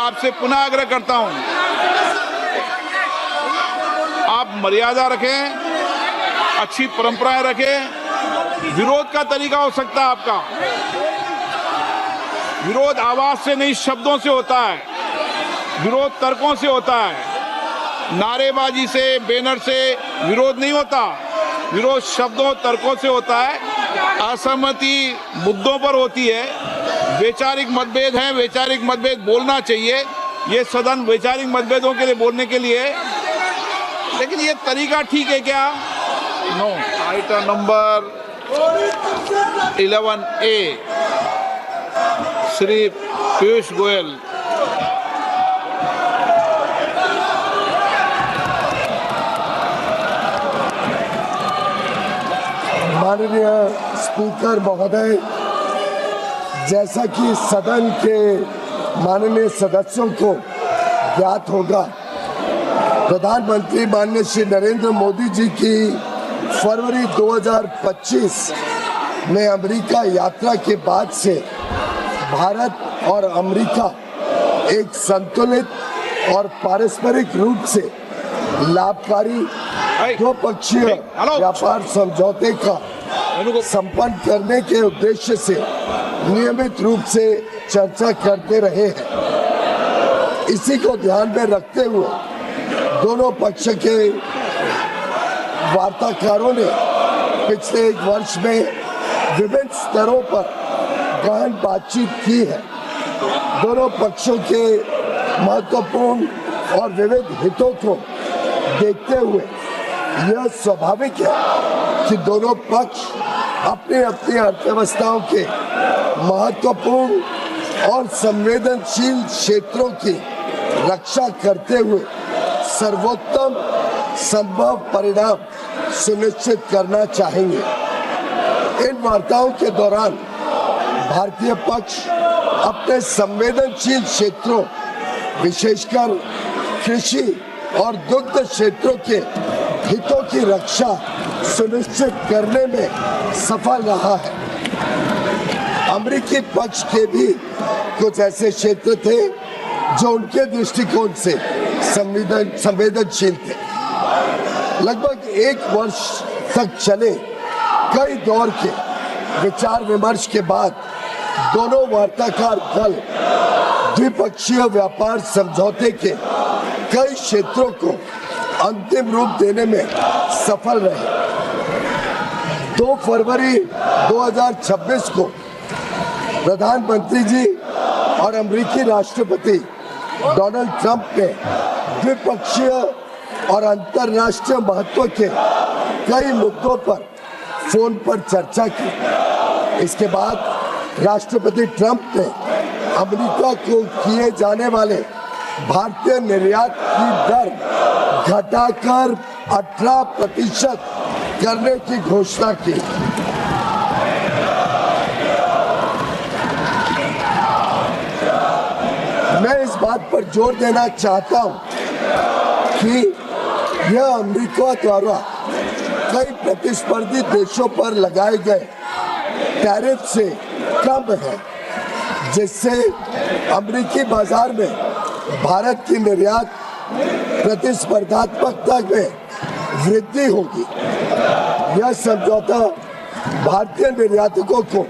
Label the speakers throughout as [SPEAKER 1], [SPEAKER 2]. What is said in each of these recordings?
[SPEAKER 1] आपसे पुनः आग्रह करता हूं, आप मर्यादा रखें, अच्छी परंपराएं रखें। विरोध का तरीका हो सकता है आपका, विरोध आवाज से नहीं शब्दों से होता है, विरोध तर्कों से होता है, नारेबाजी से बैनर से विरोध नहीं होता, विरोध शब्दों तर्कों से होता है। असहमति मुद्दों पर होती है, वैचारिक मतभेद हैं, वैचारिक मतभेद बोलना चाहिए, ये सदन वैचारिक मतभेदों के लिए बोलने के लिए, लेकिन ये तरीका ठीक है क्या? No. Item number 11A Shri Piyush Goyal.
[SPEAKER 2] माननीय स्पीकर महोदय, जैसा कि सदन के माननीय सदस्यों को ज्ञात होगा, प्रधानमंत्री माननीय श्री नरेंद्र मोदी जी की फरवरी 2025 में अमेरिका यात्रा के बाद से भारत और अमेरिका एक संतुलित और पारस्परिक रूप से लाभकारी द्विपक्षीय व्यापार समझौते का संपन्न करने के उद्देश्य से नियमित रूप से चर्चा करते रहे हैं। इसी को ध्यान में रखते हुए दोनों पक्ष के वार्ताकारों ने पिछले एक वर्ष में विभिन्न स्तरों पर गहन बातचीत की है। दोनों पक्षों के महत्वपूर्ण और विविध हितों को देखते हुए यह स्वाभाविक है कि दोनों पक्ष अपनी अपनी अर्थव्यवस्थाओं के महत्वपूर्ण और संवेदनशील क्षेत्रों की रक्षा करते हुए सर्वोत्तम संभव परिणाम सुनिश्चित करना चाहेंगे। इन वार्ताओं के दौरान भारतीय पक्ष अपने संवेदनशील क्षेत्रों, विशेषकर कृषि और दुग्ध क्षेत्रों के हितों की रक्षा सुनिश्चित करने में सफल रहा है। अमेरिकी पक्ष के भी कुछ ऐसे क्षेत्र थे जो उनके दृष्टिकोण से संवेदनशील थे। लगभग एक वर्ष तक चले कई दौर के विचार विमर्श के बाद दोनों वार्ताकार दल द्विपक्षीय व्यापार समझौते के कई क्षेत्रों को अंतिम रूप देने में सफल रहे। 2 फरवरी 2026 को प्रधानमंत्री जी और अमेरिकी राष्ट्रपति डोनाल्ड ट्रंप ने द्विपक्षीय और अंतर्राष्ट्रीय महत्व के कई मुद्दों पर फोन पर चर्चा की। इसके बाद राष्ट्रपति ट्रंप ने अमेरिका को किए जाने वाले भारतीय निर्यात की दर घटाकर 18% करने की घोषणा की। मैं इस बात पर जोर देना चाहता हूं कि यह अमेरिका द्वारा कई प्रतिस्पर्धी देशों पर लगाए गए टैरिफ से कम है, जिससे अमेरिकी बाजार में भारत की निर्यात प्रतिस्पर्धात्मकता में वृद्धि होगी। यह समझौता भारतीय निर्यातकों को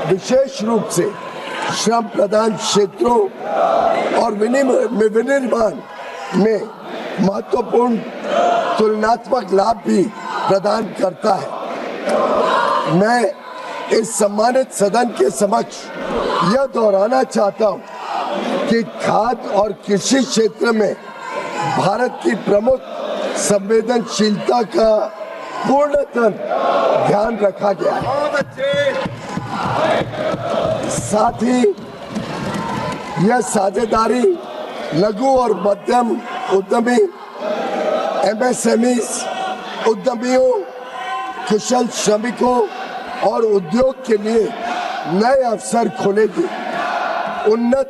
[SPEAKER 2] विशेष रूप से श्रम प्रधान क्षेत्रों और विनिर्माण में महत्वपूर्ण तुलनात्मक लाभ भी प्रदान करता है। मैं इस सम्मानित सदन के समक्ष यह दोहराना चाहता हूं कि खाद्य और कृषि क्षेत्र में भारत की प्रमुख संवेदनशीलता का पूर्णतः ध्यान रखा गया है। साथ ही यह साझेदारी लघु और मध्यम उद्यमी, MSMEs, उद्यमियों, कुशल श्रमिकों और उद्योग के लिए नए अवसर खोलेगी। उन्नत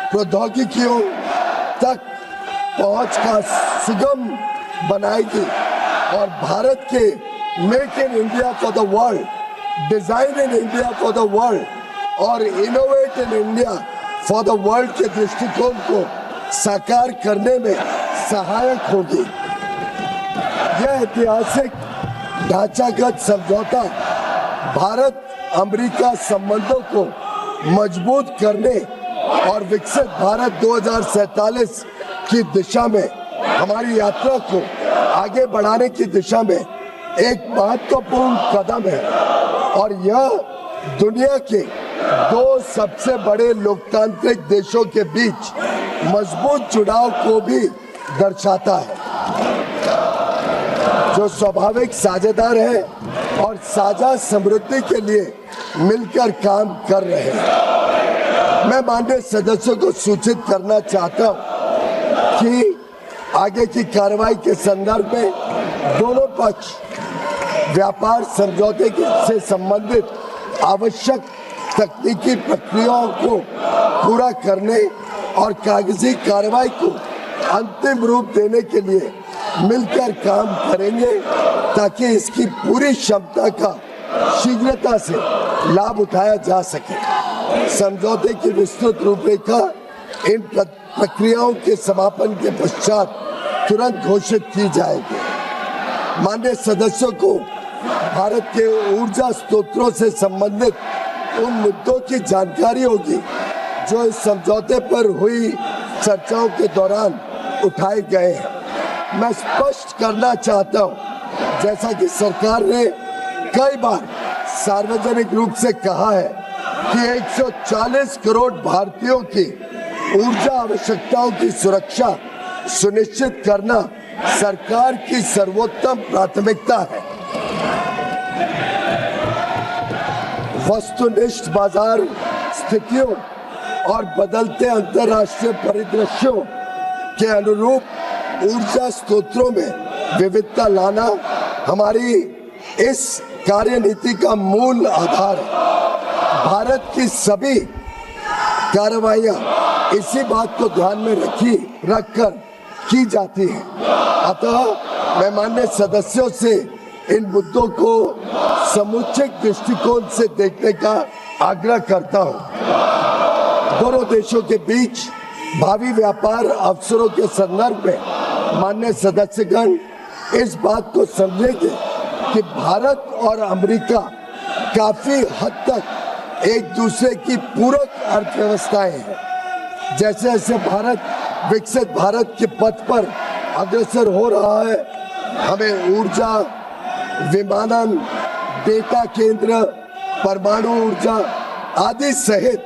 [SPEAKER 2] प्रौद्योगिकियों तक पहुंच का सुगम बनाएगी और भारत के make in India for the world, design in India for the world और innovate in India for the world के दृष्टिकोण को साकार करने में सहायक होगी। यह ऐतिहासिक ढांचागत समझौता भारत अमेरिका संबंधों को मजबूत करने और विकसित भारत 2047 की दिशा में हमारी यात्रा को आगे बढ़ाने की दिशा में एक महत्वपूर्ण कदम है और यह दुनिया के दो सबसे बड़े लोकतांत्रिक देशों के बीच मजबूत जुड़ाव को भी दर्शाता है, जो स्वाभाविक साझेदार है और साझा समृद्धि के लिए मिलकर काम कर रहे हैं। मैं माननीय सदस्यों को सूचित करना चाहता हूं कि आगे की कार्रवाई के संदर्भ में दोनों पक्ष व्यापार समझौते से संबंधित आवश्यक तकनीकी प्रक्रियाओं को पूरा करने और कागजी कार्रवाई को अंतिम रूप देने के लिए मिलकर काम करेंगे ताकि इसकी पूरी क्षमता का शीघ्रता से लाभ उठाया जा सके। समझौते की विस्तृत रूपरेखा इन प्रक्रियाओं के समापन के पश्चात तुरंत घोषित की जाएगी। माननीय सदस्यों को भारत के ऊर्जा स्रोतों से संबंधित उन मुद्दों की जानकारी होगी जो इस समझौते पर हुई चर्चाओं के दौरान उठाए गए हैं। मैं स्पष्ट करना चाहता हूं, जैसा कि सरकार ने कई बार सार्वजनिक रूप से कहा है कि 140 करोड़ भारतीयों की ऊर्जा आवश्यकताओं की सुरक्षा सुनिश्चित करना सरकार की सर्वोत्तम प्राथमिकता है। वस्तुनिष्ठ बाजार स्थितियों और बदलते अंतर्राष्ट्रीय परिदृश्यों के अनुरूप ऊर्जा स्रोतों में विविधता लाना हमारी इस कार्यनीति का मूल आधार है। भारत की सभी कार्रवाइयां इसी बात को ध्यान में रखकर की जाती है। अतः मैं माननीय सदस्यों से इन मुद्दों को समुचित दृष्टिकोण से देखने का आग्रह करता हूं। दोनों देशों के बीच भावी व्यापार अवसरों के संदर्भ में माननीय सदस्यगण इस बात को समझेंगे कि भारत और अमेरिका काफी हद तक एक दूसरे की पूरक अर्थव्यवस्थाएं हैं। जैसे जैसे भारत विकसित भारत के पथ पर अग्रसर हो रहा है, हमें ऊर्जा, विमानन, डेटा केंद्र, परमाणु ऊर्जा आदि सहित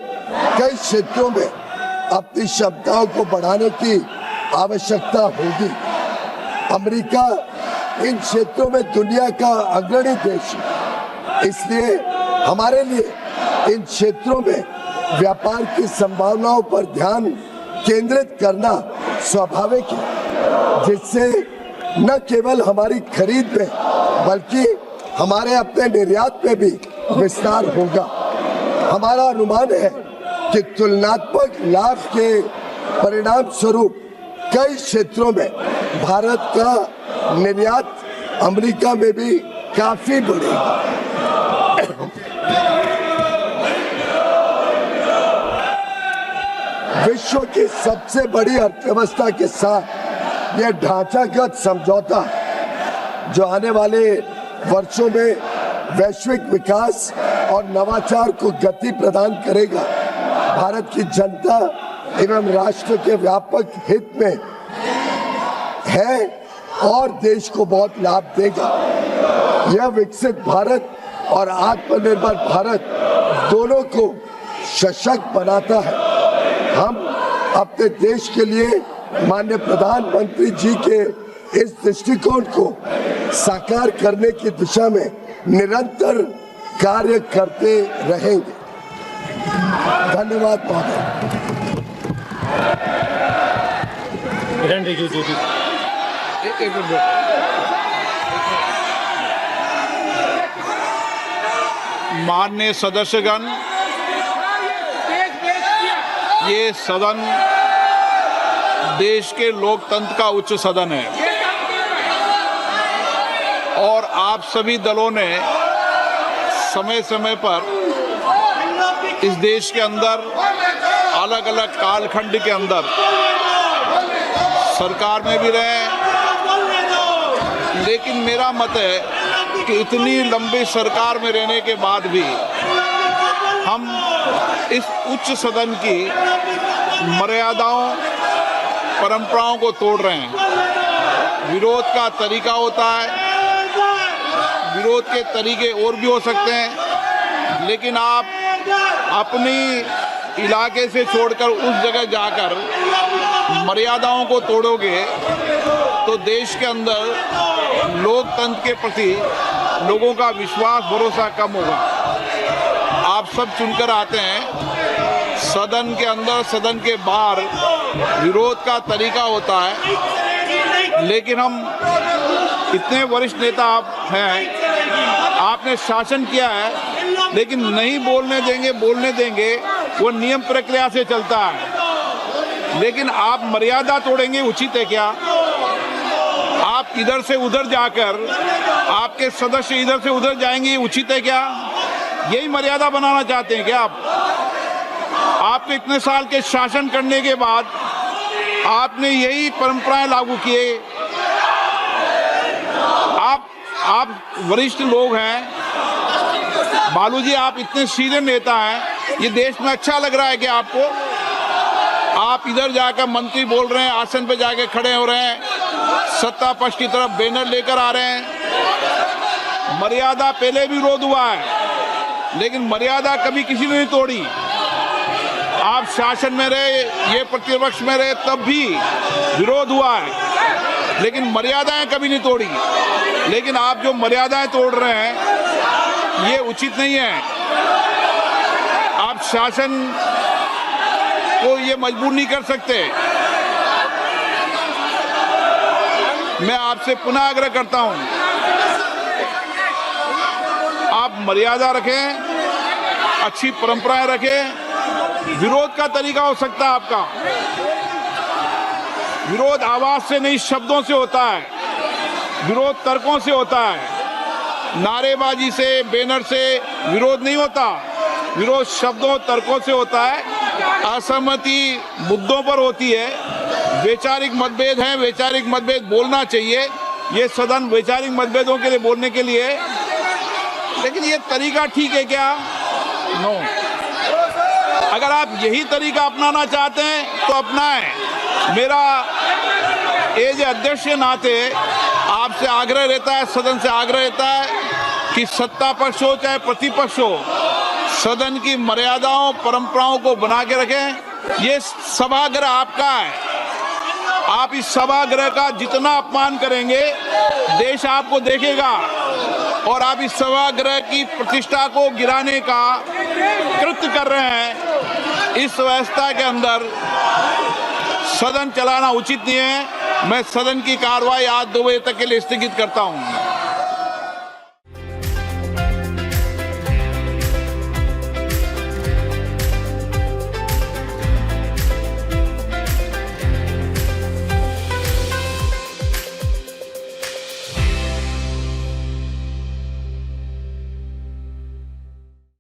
[SPEAKER 2] कई क्षेत्रों में अपनी क्षमताओं को बढ़ाने की आवश्यकता होगी। अमेरिका इन क्षेत्रों में दुनिया का अग्रणी देश है, इसलिए हमारे लिए इन क्षेत्रों में व्यापार की संभावनाओं पर ध्यान केंद्रित करना स्वाभाविक है, जिससे न केवल हमारी खरीद में बल्कि हमारे अपने निर्यात में भी विस्तार होगा। हमारा अनुमान है कि तुलनात्मक लाभ के परिणाम स्वरूप कई क्षेत्रों में भारत का निर्यात अमेरिका में भी काफी बढ़ेगा। विश्व की सबसे बड़ी अर्थव्यवस्था के साथ यह ढांचागत समझौता, जो आने वाले वर्षों में वैश्विक विकास और नवाचार को गति प्रदान करेगा, भारत की जनता एवं राष्ट्र के व्यापक हित में है और देश को बहुत लाभ देगा। यह विकसित भारत और आत्मनिर्भर भारत दोनों को सशक्त बनाता है। हम अपने देश के लिए माननीय प्रधानमंत्री जी के इस दृष्टिकोण को साकार करने की दिशा में निरंतर कार्य करते रहेंगे। धन्यवाद महोदय।
[SPEAKER 1] माननीय सदस्यगण, ये सदन देश के लोकतंत्र का उच्च सदन है और आप सभी दलों ने समय समय पर इस देश के अंदर अलग अलग कालखंड के अंदर सरकार में भी रहे, लेकिन मेरा मत है कि इतनी लंबी सरकार में रहने के बाद भी हम इस उच्च सदन की मर्यादाओं परंपराओं को तोड़ रहे हैं। विरोध का तरीका होता है, विरोध के तरीके और भी हो सकते हैं, लेकिन आप अपनी इलाके से छोड़कर उस जगह जाकर मर्यादाओं को तोड़ोगे तो देश के अंदर लोकतंत्र के प्रति लोगों का विश्वास भरोसा कम होगा। आप सब चुनकर आते हैं, सदन के अंदर सदन के बाहर विरोध का तरीका होता है, लेकिन हम इतने वरिष्ठ नेता आप हैं, आपने शासन किया है, लेकिन नहीं बोलने देंगे वो नियम प्रक्रिया से चलता है, लेकिन आप मर्यादा तोड़ेंगे उचित है क्या? आप इधर से उधर जाकर आपके सदस्य इधर से उधर जाएंगे, उचित है क्या? यही मर्यादा बनाना चाहते हैं क्या आप? आपके इतने साल के शासन करने के बाद आपने यही परंपराएं लागू किए। आप वरिष्ठ लोग हैं, बालू जी, आप इतने सीनियर नेता हैं, ये देश में अच्छा लग रहा है कि आपको? आप इधर जाकर मंत्री बोल रहे हैं, आसन पे जाके खड़े हो रहे हैं, सत्ता पक्ष की तरफ बैनर लेकर आ रहे हैं। मर्यादा पहले भी विरोध हुआ है, लेकिन मर्यादा कभी किसी ने नहीं तोड़ी। आप शासन में रहे, ये प्रतिपक्ष में रहे, तब भी विरोध हुआ है, लेकिन मर्यादाएं कभी नहीं तोड़ी। लेकिन आप जो मर्यादाएं तोड़ रहे हैं ये उचित नहीं है। आप शासन को ये मजबूर नहीं कर सकते। मैं आपसे पुनः आग्रह करता हूं, आप मर्यादा रखें, अच्छी परंपराएं रखें। विरोध का तरीका हो सकता है आपका, विरोध आवाज से नहीं शब्दों से होता है, विरोध तर्कों से होता है। नारेबाजी से, बैनर से विरोध नहीं होता, विरोध शब्दों तर्कों से होता है, असहमति मुद्दों पर होती है। वैचारिक मतभेद हैं, वैचारिक मतभेद बोलना चाहिए, ये सदन वैचारिक मतभेदों के लिए बोलने के लिए, लेकिन ये तरीका ठीक है क्या? नो। अगर आप यही तरीका अपनाना चाहते हैं तो अपनाएं। मेरा एज अध्यक्ष के नाते आपसे आग्रह रहता है, सदन से आग्रह रहता है कि सत्ता पक्ष हो चाहे प्रतिपक्ष हो, सदन की मर्यादाओं परंपराओं को बना के रखें। ये सभागृह आपका है, आप इस सभागृह का जितना अपमान करेंगे देश आपको देखेगा, और आप इस सभागृह की प्रतिष्ठा को गिराने का कृत्य कर रहे हैं। इस व्यवस्था के अंदर सदन चलाना उचित नहीं है। मैं सदन की कार्रवाई आज 2 बजे तक के लिए स्थगित करता हूं।